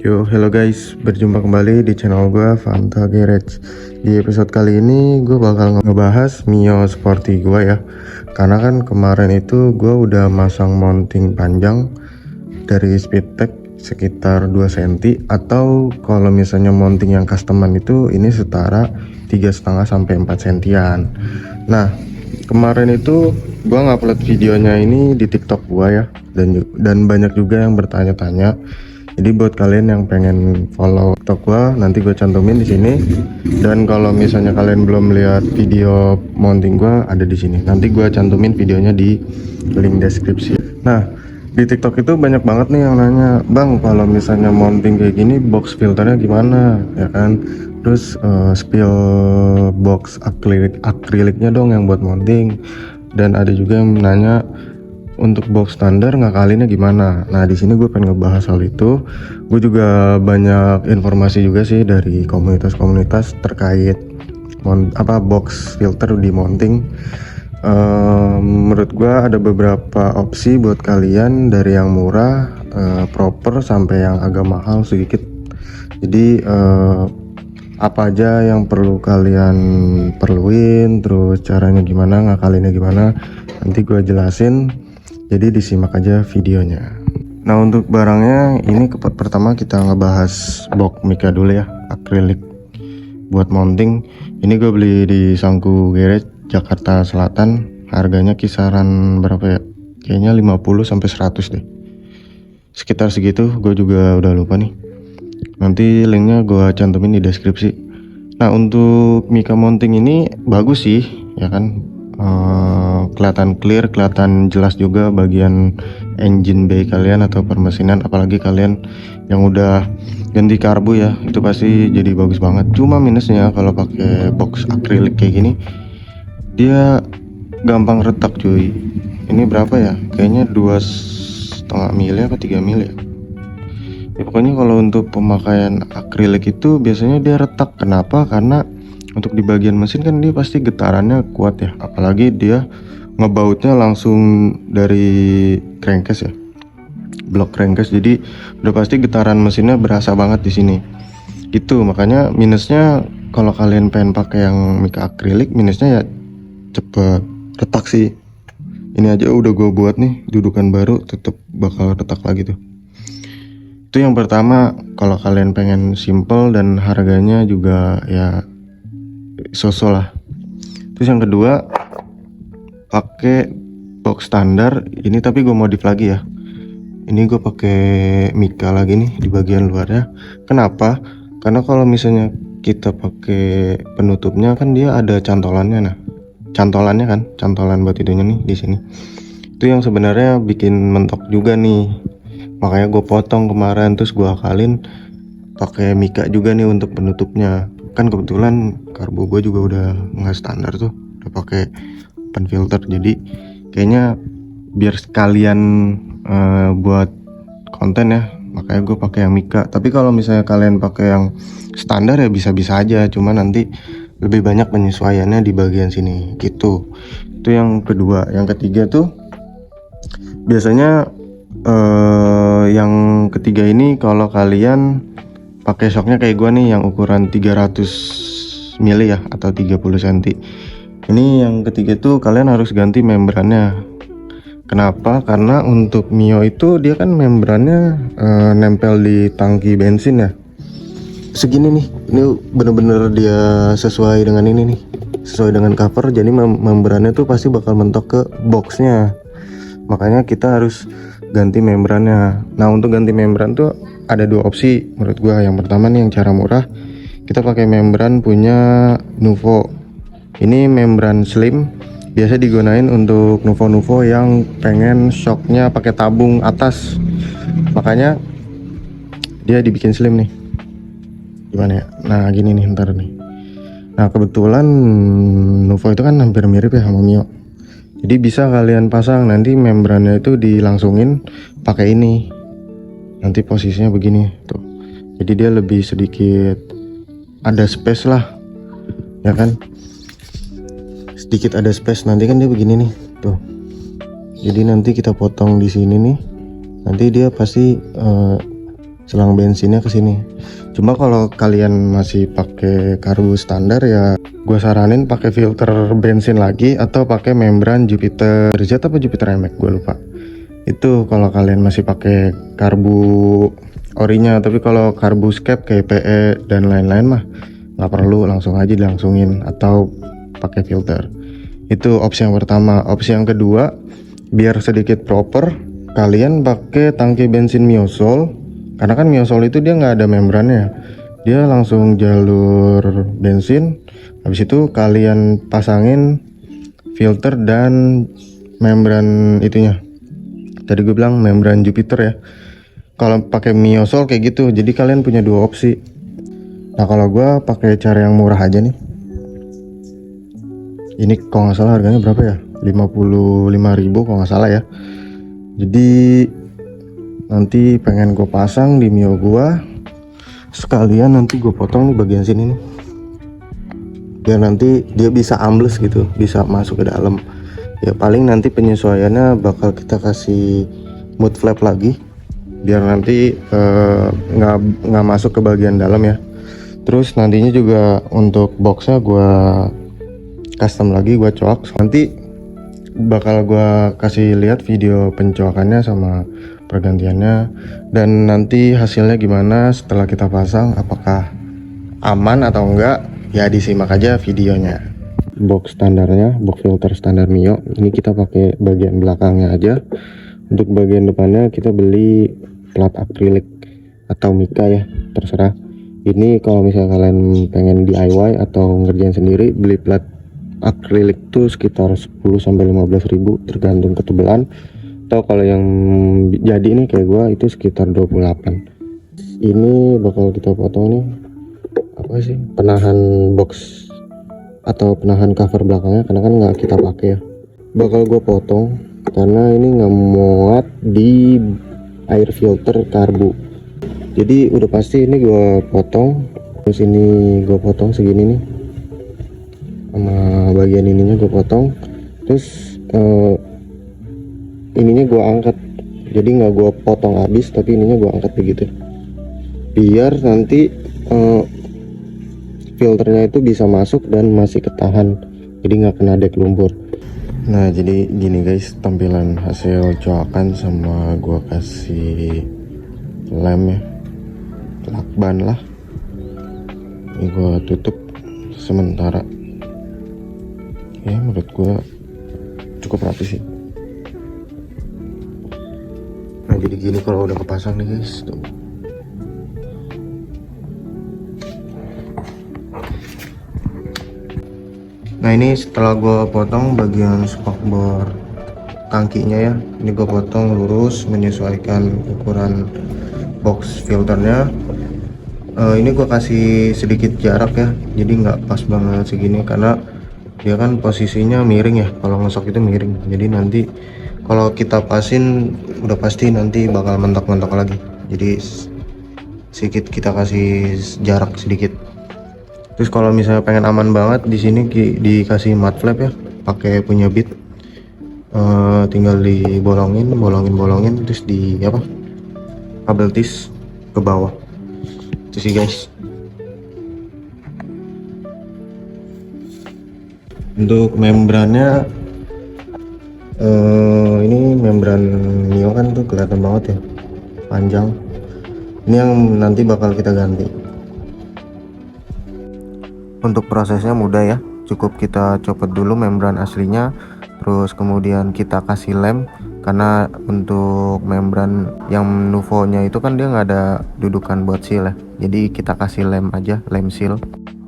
Yo, hello guys, berjumpa kembali di channel gue Fanta Garage. Di episode kali ini gue bakal ngebahas Mio Sporty gue ya. Karena kan kemarin itu gue udah masang mounting panjang dari Speedtech sekitar 2 cm, atau kalau misalnya mounting yang customan itu ini setara 3,5 sampai 4 sentian. Nah, kemarin itu gue ngupload videonya ini di TikTok gue ya, dan banyak juga yang bertanya-tanya. Jadi buat kalian yang pengen follow TikTok gua, nanti gue cantumin di sini. Dan kalau misalnya kalian belum lihat video mounting gua, ada di sini. Nanti gue cantumin videonya di link deskripsi. Nah, di TikTok itu banyak banget nih yang nanya, "Bang, kalau misalnya mounting kayak gini, box filternya gimana?" Ya kan? Terus spill box akriliknya dong yang buat mounting. Dan ada juga yang nanya, untuk box standar ngakalinnya gimana. Nah, di sini gue pengen ngebahas hal itu. Gue juga banyak informasi juga sih dari komunitas-komunitas terkait box filter di mounting. Menurut gue ada beberapa opsi buat kalian, dari yang murah, proper, sampai yang agak mahal sedikit. Jadi apa aja yang perlu kalian perluin, terus caranya gimana, ngakalinnya gimana, nanti gue jelasin. Jadi disimak aja videonya. Nah, untuk barangnya ini pertama kita ngebahas box mica dulu ya, akrilik buat mounting. Ini gue beli di Sangku Garage Jakarta Selatan. Harganya kisaran berapa ya? Kayaknya 50 sampai 100 deh. Sekitar segitu, gue juga udah lupa nih. Nanti linknya gue cantumin di deskripsi. Nah, untuk mica mounting ini bagus sih, ya kan? Kelihatan clear, kelihatan jelas juga bagian engine bay kalian atau permesinan, apalagi kalian yang udah ganti karbu ya, itu pasti jadi bagus banget. Cuma minusnya kalau pakai box akrilik kayak gini, dia gampang retak cuy. Ini berapa ya, kayaknya 2,5 mili apa 3 mili ya. Pokoknya kalau untuk pemakaian akrilik itu biasanya dia retak. Kenapa? Karena untuk di bagian mesin kan dia pasti getarannya kuat ya, apalagi dia ngebautnya langsung dari crankcase ya, blok crankcase. Jadi udah pasti getaran mesinnya berasa banget di sini. Itu makanya minusnya kalau kalian pengen pakai yang mica akrilik, minusnya ya cepet retak sih. Ini aja udah gue buat nih dudukan baru, tetep bakal retak lagi tuh. Itu yang pertama, kalau kalian pengen simple dan harganya juga ya so-so lah. Terus yang kedua, pakai box standar ini, tapi gue modif lagi ya. Ini gue pakai mica lagi nih di bagian luarnya. Kenapa? Karena kalau misalnya kita pakai penutupnya kan dia ada cantolannya. Nah, cantolan buat itunya nih di sini. Itu yang sebenarnya bikin mentok juga nih. Makanya gue potong kemarin, terus gue akalin pakai mica juga nih untuk penutupnya. Kan kebetulan karbu gue juga udah nggak standar tuh, udah pakai open filter. Jadi kayaknya biar sekalian buat konten ya, makanya gue pakai yang mica. Tapi kalau misalnya kalian pakai yang standar ya bisa-bisa aja, cuma nanti lebih banyak penyesuaiannya di bagian sini gitu. Itu yang kedua. Yang ketiga tuh biasanya yang ketiga ini kalau kalian pakai shocknya kayak gua nih yang ukuran 300 mili ya, atau 30 cm. Ini yang ketiga tuh kalian harus ganti membrannya. Kenapa? Karena untuk Mio itu dia kan membrannya nempel di tangki bensin ya. Segini nih, ini bener-bener dia sesuai dengan ini nih, sesuai dengan cover. Jadi membrannya tuh pasti bakal mentok ke boxnya. Makanya kita harus ganti membrannya. Nah, untuk ganti membran tuh ada dua opsi menurut gua. Yang pertama nih yang cara murah, kita pakai membran punya Nuvo. Ini membran slim, biasa digunain untuk Nuvo yang pengen shocknya pakai tabung atas. Makanya dia dibikin slim nih. Gimana ya? Nah, gini nih ntar nih. Nah, kebetulan Nuvo itu kan hampir mirip ya sama Mio. Jadi bisa kalian pasang nanti membrannya itu dilangsungin pakai ini. Nanti posisinya begini tuh. Jadi dia lebih sedikit ada space lah, ya kan? Sedikit ada space. Nanti kan dia begini nih tuh. Jadi nanti kita potong di sini nih. Nanti dia pasti selang bensinnya ke sini. Cuma kalau kalian masih pakai karbu standar ya gue saranin pakai filter bensin lagi atau pakai membran Jupiter Z apa Jupiter MX gue lupa. Itu kalau kalian masih pakai karbu orinya. Tapi kalau karbu skep kayak PE dan lain-lain mah nggak perlu, langsung aja dilangsungin atau pakai filter. Itu opsi yang pertama. Opsi yang kedua, biar sedikit proper, kalian pakai tangki bensin Miosol. Karena kan Miosol itu dia nggak ada membrannya, dia langsung jalur bensin. Habis itu kalian pasangin filter dan membran itunya. Tadi gue bilang membran Jupiter ya. Kalau pakai Miosol kayak gitu, jadi kalian punya dua opsi. Nah kalau gue pakai cara yang murah aja nih. Ini kalau nggak salah harganya berapa ya? 55.000 kalau nggak salah ya. Jadi nanti pengen gue pasang di Mio gua, sekalian nanti gue potong nih bagian sini nih, biar nanti dia bisa ambles gitu, bisa masuk ke dalam. Ya paling nanti penyesuaiannya bakal kita kasih mud flap lagi, biar nanti nggak masuk ke bagian dalam ya. Terus nantinya juga untuk boxnya gue custom lagi, gue coak. Nanti bakal gue kasih lihat video pencoakannya sama pergantiannya, dan nanti hasilnya gimana setelah kita pasang, apakah aman atau enggak ya disimak aja videonya. Box standarnya, box filter standar Mio ini kita pakai bagian belakangnya aja. Untuk bagian depannya kita beli plat akrilik atau mica ya, terserah. Ini kalau misalnya kalian pengen DIY atau ngerjain sendiri, beli plat akrilik tuh sekitar 10-15 ribu tergantung ketebalan. Atau kalau yang jadi ini kayak gua itu sekitar 28. Ini bakal kita potong nih, apa sih, penahan box atau penahan cover belakangnya, karena kan nggak kita pakai ya. Bakal gue potong karena ini nggak muat di air filter karbu. Jadi udah pasti ini gue potong. Terus ini gue potong segini nih, sama bagian ininya gue potong. Terus ininya gue angkat, jadi nggak gue potong habis, tapi ininya gue angkat begitu, biar nanti filternya itu bisa masuk dan masih ketahan, jadi nggak kena dek lumpur. Nah jadi gini guys tampilan hasil coakan sama gue kasih lem ya, lakban lah. Ini gue tutup sementara ya, menurut gue cukup rapi sih. Nah jadi gini kalau udah kepasang nih guys tuh. Nah ini setelah gue potong bagian spakbor tangkinya ya, ini gue potong lurus menyesuaikan ukuran box filternya. Ini gue kasih sedikit jarak ya, jadi nggak pas banget segini karena dia kan posisinya miring ya, kalau ngosok itu miring. Jadi nanti kalau kita pasin udah pasti nanti bakal mentok-mentok lagi, jadi sedikit kita kasih jarak sedikit. Terus kalau misalnya pengen aman banget di sini dikasih mud flap ya, pakai punya bit. Tinggal dibolongin terus di apa, kabel tis ke bawah. Itu sih guys. Untuk membrannya ini membran Mio kan tuh kelihatan banget ya, panjang. Ini yang nanti bakal kita ganti. Untuk prosesnya mudah ya, cukup kita copot dulu membran aslinya, terus kemudian kita kasih lem. Karena untuk membran yang Nuvo nya itu kan dia nggak ada dudukan buat seal ya, jadi kita kasih lem aja, lem seal.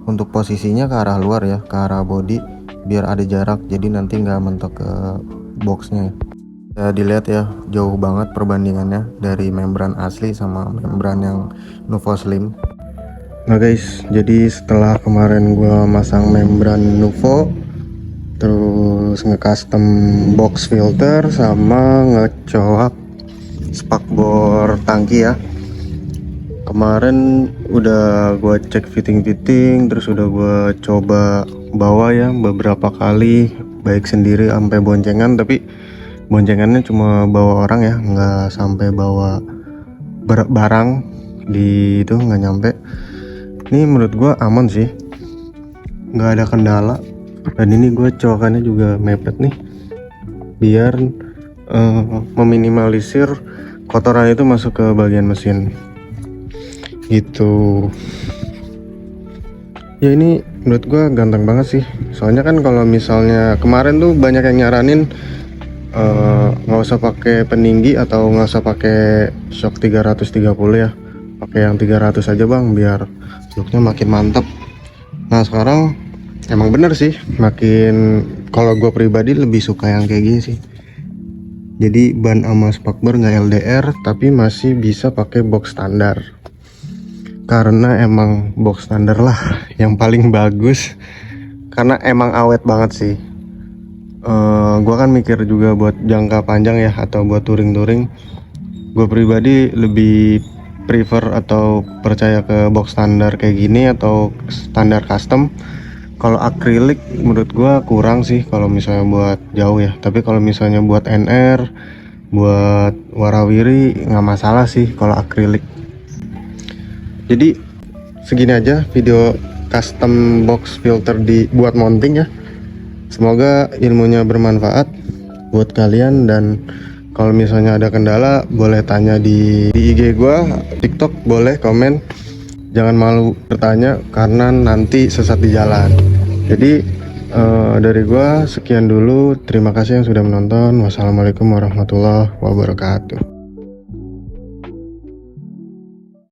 Untuk posisinya ke arah luar ya, ke arah body, biar ada jarak, jadi nanti nggak mentok ke boxnya ya. Dilihat ya, jauh banget perbandingannya dari membran asli sama membran yang Nuvo Slim. Nah guys, jadi setelah kemarin gua masang membran Nuvo, terus nge-custom box filter sama ngecoak spakbor tangki ya, kemarin udah gua cek fitting, terus udah gua coba bawa ya beberapa kali, baik sendiri sampai boncengan. Tapi boncengannya cuma bawa orang ya, nggak sampai bawa barang. di itu nggak nyampe. Ini menurut gua aman sih, nggak ada kendala. Dan ini gua colokannya juga mepet nih, biar meminimalisir kotoran itu masuk ke bagian mesin gitu. Ya ini menurut gua ganteng banget sih. Soalnya kan kalau misalnya kemarin tuh banyak yang nyaranin nggak usah pakai peninggi atau nggak usah pakai shock 330 ya, pakai yang 300 aja bang biar looknya makin mantap. Nah sekarang emang bener sih, makin kalau gue pribadi lebih suka yang kayak gini sih. Jadi ban sama spakbor nggak LDR tapi masih bisa pakai box standar, karena emang box standar lah yang paling bagus, karena emang awet banget sih. Gua kan mikir juga buat jangka panjang ya, atau buat touring-touring. Gue pribadi lebih prefer atau percaya ke box standar kayak gini atau standar custom. Kalau akrilik menurut gua kurang sih kalau misalnya buat jauh ya. Tapi kalau misalnya buat NR, buat warawiri nggak masalah sih kalau akrilik. Jadi segini aja video custom box filter buat mounting ya. Semoga ilmunya bermanfaat buat kalian, dan kalau misalnya ada kendala boleh tanya di IG gua, TikTok boleh komen. Jangan malu bertanya karena nanti sesat di jalan. Jadi dari gua sekian dulu. Terima kasih yang sudah menonton. Wassalamualaikum warahmatullahi wabarakatuh.